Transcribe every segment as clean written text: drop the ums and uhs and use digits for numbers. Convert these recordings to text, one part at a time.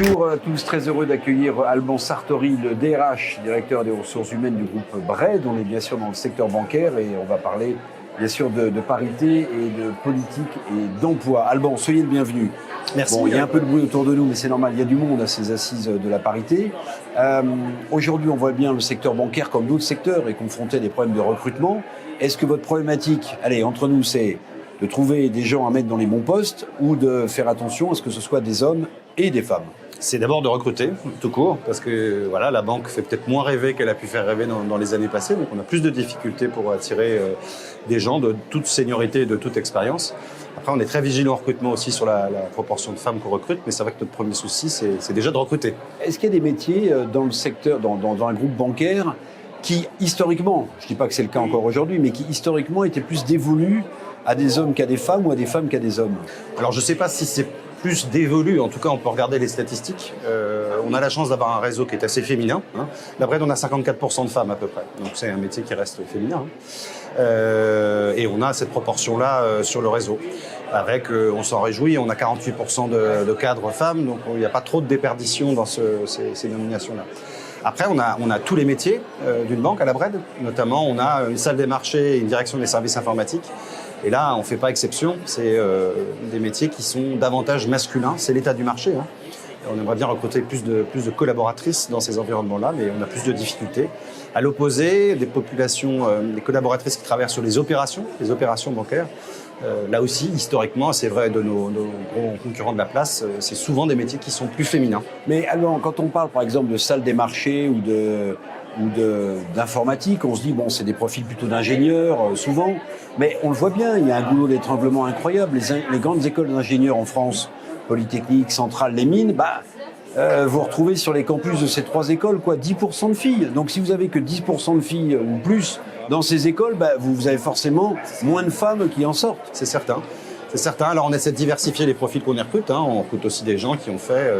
Bonjour à tous, très heureux d'accueillir Alban Sartori, le DRH, directeur des ressources humaines du groupe BRED. On est bien sûr dans le secteur bancaire et on va parler bien sûr de parité et de politique et d'emploi. Alban, soyez le bienvenu. Merci. Bon, il y a un peu de bruit autour de nous, mais c'est normal, il y a du monde à ces assises de la parité. Aujourd'hui, on voit bien le secteur bancaire, comme d'autres secteurs, est confronté à des problèmes de recrutement. Est-ce que votre problématique, allez, entre nous, c'est de trouver des gens à mettre dans les bons postes ou de faire attention à ce que ce soit des hommes et des femmes? C'est d'abord de recruter, tout court, parce que voilà, la banque fait peut-être moins rêver qu'elle a pu faire rêver dans les années passées, donc on a plus de difficultés pour attirer des gens de toute seniorité et de toute expérience. Après, on est très vigilant au recrutement aussi sur la proportion de femmes qu'on recrute, mais c'est vrai que notre premier souci, c'est déjà de recruter. Est-ce qu'il y a des métiers dans le secteur, dans un groupe bancaire, qui historiquement, je ne dis pas que c'est le cas encore aujourd'hui, mais qui historiquement étaient plus dévolus à des hommes qu'à des femmes ou à des femmes qu'à des hommes? Alors, je ne sais pas si c'est plus dévolu, en tout cas on peut regarder les statistiques. On a la chance d'avoir un réseau qui est assez féminin. La BRED, on a 54% de femmes à peu près, donc c'est un métier qui reste féminin. Et on a cette proportion-là sur le réseau. Avec, on s'en réjouit, on a 48% de cadres femmes, donc il n'y a pas trop de déperdition dans ces nominations-là. Après, on a tous les métiers d'une banque à la BRED, notamment on a une salle des marchés et une direction des services informatiques. Et là, on ne fait pas exception, c'est des métiers qui sont davantage masculins, c'est l'état du marché. On aimerait bien recruter plus de collaboratrices dans ces environnements-là, mais on a plus de difficultés. À l'opposé, des populations, des collaboratrices qui travaillent sur les opérations bancaires, là aussi, historiquement, c'est vrai de nos gros concurrents de la place, c'est souvent des métiers qui sont plus féminins. Mais alors, quand on parle par exemple de salle des marchés ou d'informatique, on se dit, bon, c'est des profils plutôt d'ingénieurs, souvent. Mais on le voit bien, il y a un goulot d'étranglement incroyable. Les grandes écoles d'ingénieurs en France, Polytechnique, Centrale, les mines, vous retrouvez sur les campus de ces trois écoles, 10% de filles. Donc si vous avez que 10% de filles ou plus dans ces écoles, vous avez forcément moins de femmes qui en sortent. C'est certain. C'est certain. Alors, on essaie de diversifier les profils qu'on y recrute. On recrute aussi des gens qui ont fait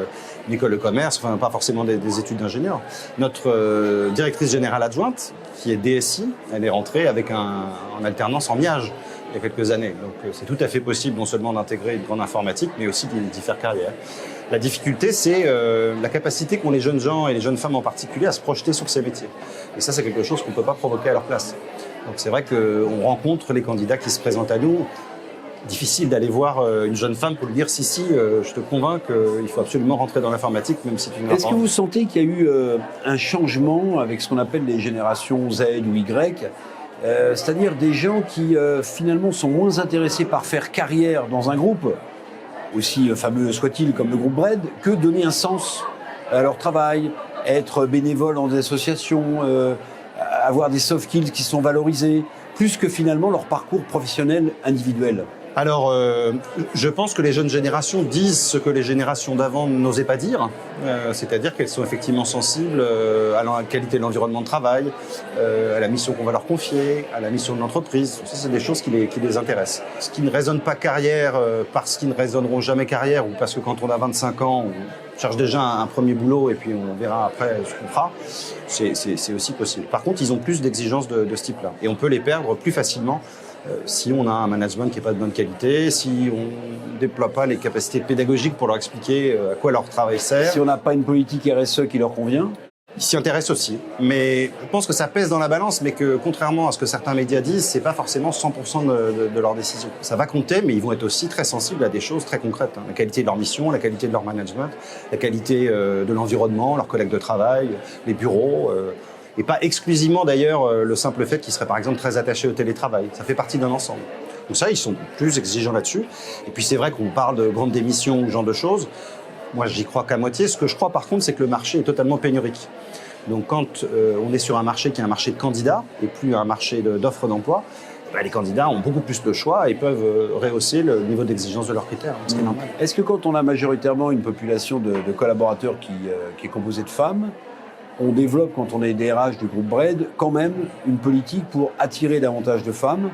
une école de commerce, enfin, pas forcément des études d'ingénieur. Notre directrice générale adjointe, qui est DSI, elle est rentrée avec en alternance en MIAGE il y a quelques années. Donc, c'est tout à fait possible non seulement d'intégrer une grande informatique, mais aussi d'y faire carrière. La difficulté, c'est la capacité qu'ont les jeunes gens et les jeunes femmes en particulier à se projeter sur ces métiers. Et ça, c'est quelque chose qu'on ne peut pas provoquer à leur place. Donc, c'est vrai qu'on rencontre les candidats qui se présentent à nous. Difficile d'aller voir une jeune femme pour lui dire si, je te convainc qu'il faut absolument rentrer dans l'informatique, même si tu n'as pas. Est-ce que vous sentez qu'il y a eu un changement avec ce qu'on appelle les générations Z ou Y, c'est-à-dire des gens qui finalement sont moins intéressés par faire carrière dans un groupe, aussi fameux soit-il comme le groupe BRED, que donner un sens à leur travail, être bénévole dans des associations, avoir des soft skills qui sont valorisés, plus que finalement leur parcours professionnel individuel? Alors, je pense que les jeunes générations disent ce que les générations d'avant n'osaient pas dire, c'est-à-dire qu'elles sont effectivement sensibles à la qualité de l'environnement de travail, à la mission qu'on va leur confier, à la mission de l'entreprise. Ça, c'est des choses qui les intéressent. Ce qui ne résonne pas carrière parce qu'ils ne résonneront jamais carrière ou parce que quand on a 25 ans, on cherche déjà un premier boulot et puis on verra après ce qu'on fera, c'est aussi possible. Par contre, ils ont plus d'exigences de ce type-là et on peut les perdre plus facilement si on a un management qui n'est pas de bonne qualité, si on ne déploie pas les capacités pédagogiques pour leur expliquer à quoi leur travail sert. Si on n'a pas une politique RSE qui leur convient? Ils s'y intéressent aussi. Mais je pense que ça pèse dans la balance, mais que contrairement à ce que certains médias disent, c'est pas forcément 100% de leurs décisions. Ça va compter, mais ils vont être aussi très sensibles à des choses très concrètes. La qualité de leur mission, la qualité de leur management, la qualité de l'environnement, leurs collègues de travail, les bureaux. Et pas exclusivement d'ailleurs le simple fait qu'ils seraient par exemple très attachés au télétravail. Ça fait partie d'un ensemble. Donc ça, ils sont plus exigeants là-dessus. Et puis c'est vrai qu'on parle de grandes démissions ou ce genre de choses. Moi, j'y crois qu'à moitié. Ce que je crois par contre, c'est que le marché est totalement pénurique. Donc quand on est sur un marché qui est un marché de candidats et plus un marché d'offres d'emploi, les candidats ont beaucoup plus de choix et peuvent rehausser le niveau d'exigence de leurs critères, ce qui est normal. Est-ce que quand on a majoritairement une population de collaborateurs qui est composée de femmes, on développe, quand on est DRH du groupe BRED, quand même une politique pour attirer davantage de femmes?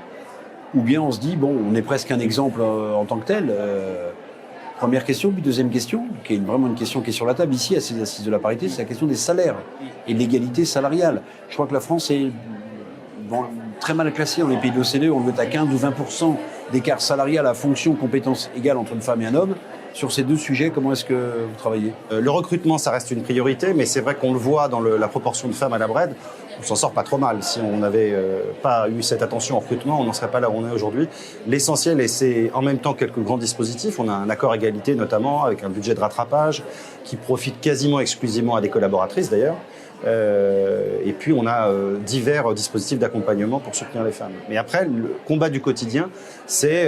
Ou bien on se dit, bon, on est presque un exemple en tant que tel. Première question, puis deuxième question, qui est vraiment une question qui est sur la table ici, à ces assises de la parité, c'est la question des salaires et de l'égalité salariale. Je crois que la France est très mal classée dans les pays de l'OCDE, on le veut à 15 ou 20% d'écart salarial à fonction compétence égale entre une femme et un homme. Sur ces deux sujets, comment est-ce que vous travaillez? Le recrutement, ça reste une priorité, mais c'est vrai qu'on le voit dans la proportion de femmes à la BRED, on s'en sort pas trop mal. Si on n'avait pas eu cette attention au recrutement, on n'en serait pas là où on est aujourd'hui. L'essentiel, et c'est en même temps quelques grands dispositifs, on a un accord égalité notamment, avec un budget de rattrapage qui profite quasiment exclusivement à des collaboratrices d'ailleurs. Et puis on a divers dispositifs d'accompagnement pour soutenir les femmes. Mais après, le combat du quotidien, c'est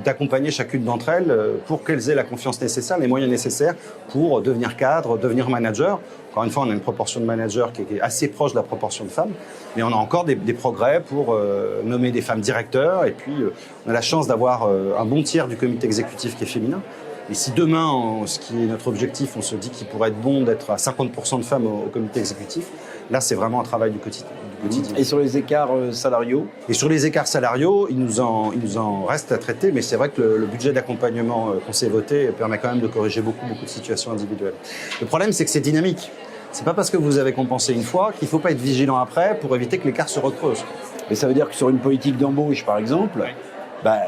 d'accompagner chacune d'entre elles pour qu'elles aient la confiance nécessaire, les moyens nécessaires pour devenir cadre, devenir manager. Encore une fois, on a une proportion de managers qui est assez proche de la proportion de femmes, mais on a encore des progrès pour nommer des femmes directeurs. Et puis on a la chance d'avoir un bon tiers du comité exécutif qui est féminin. Et si demain, ce qui est notre objectif, on se dit qu'il pourrait être bon d'être à 50% de femmes au comité exécutif, là, c'est vraiment un travail du quotidien. Et sur les écarts salariaux? Et sur les écarts salariaux, il nous en reste à traiter, mais c'est vrai que le budget d'accompagnement qu'on s'est voté permet quand même de corriger beaucoup de situations individuelles. Le problème, c'est que c'est dynamique. C'est pas parce que vous avez compensé une fois qu'il ne faut pas être vigilant après pour éviter que l'écart se recreuse. Mais ça veut dire que sur une politique d'embauche, par exemple,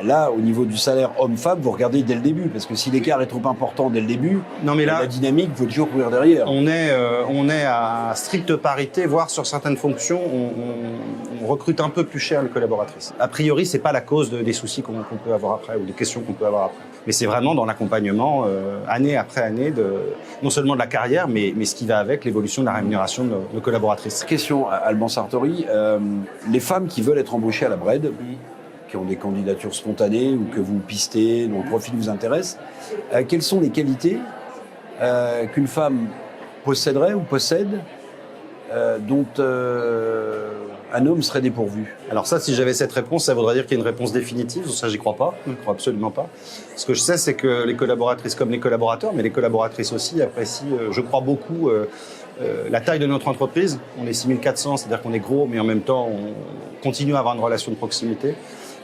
là, au niveau du salaire homme-femme, vous regardez dès le début, parce que si l'écart est trop important dès le début, non, mais là, la dynamique, il faut toujours courir derrière. On est à stricte parité, voire sur certaines fonctions, on recrute un peu plus cher les collaboratrices. A priori, c'est pas la cause des soucis qu'on peut avoir après, ou des questions qu'on peut avoir après. Mais c'est vraiment dans l'accompagnement, année après année, non seulement de la carrière, mais ce qui va avec l'évolution de la rémunération de nos collaboratrices. Question, Alban Sartori, les femmes qui veulent être embauchées à la BRED, qui ont des candidatures spontanées ou que vous pistez, dont le profil vous intéresse, quelles sont les qualités qu'une femme posséderait ou possède dont un homme serait dépourvu? Alors ça, si j'avais cette réponse, ça voudrait dire qu'il y a une réponse définitive. Ça, j'y crois pas. Je ne crois absolument pas. Ce que je sais, c'est que les collaboratrices comme les collaborateurs, mais les collaboratrices aussi, apprécient, je crois beaucoup, la taille de notre entreprise. On est 6400, c'est-à-dire qu'on est gros, mais en même temps, on continue à avoir une relation de proximité.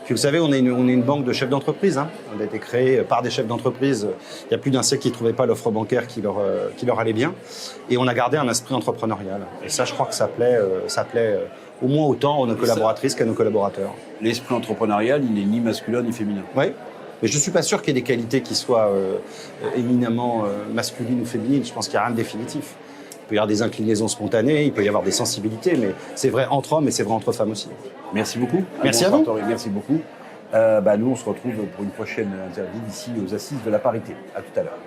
Puis vous savez, on est une banque de chefs d'entreprise. On a été créé par des chefs d'entreprise. Il y a plus d'un siècle qui ne trouvaient pas l'offre bancaire qui leur allait bien. Et on a gardé un esprit entrepreneurial. Et ça, je crois que ça plaît au moins autant à nos collaboratrices qu'à nos collaborateurs. L'esprit entrepreneurial, il n'est ni masculin ni féminin. Oui, mais je ne suis pas sûr qu'il y ait des qualités qui soient éminemment masculines ou féminines. Je pense qu'il n'y a rien de définitif. Il peut y avoir des inclinaisons spontanées, il peut y avoir des sensibilités, mais c'est vrai entre hommes et c'est vrai entre femmes aussi. Merci beaucoup. Merci à vous. Merci beaucoup. Nous, on se retrouve pour une prochaine interview d'ici aux Assises de la parité. À tout à l'heure.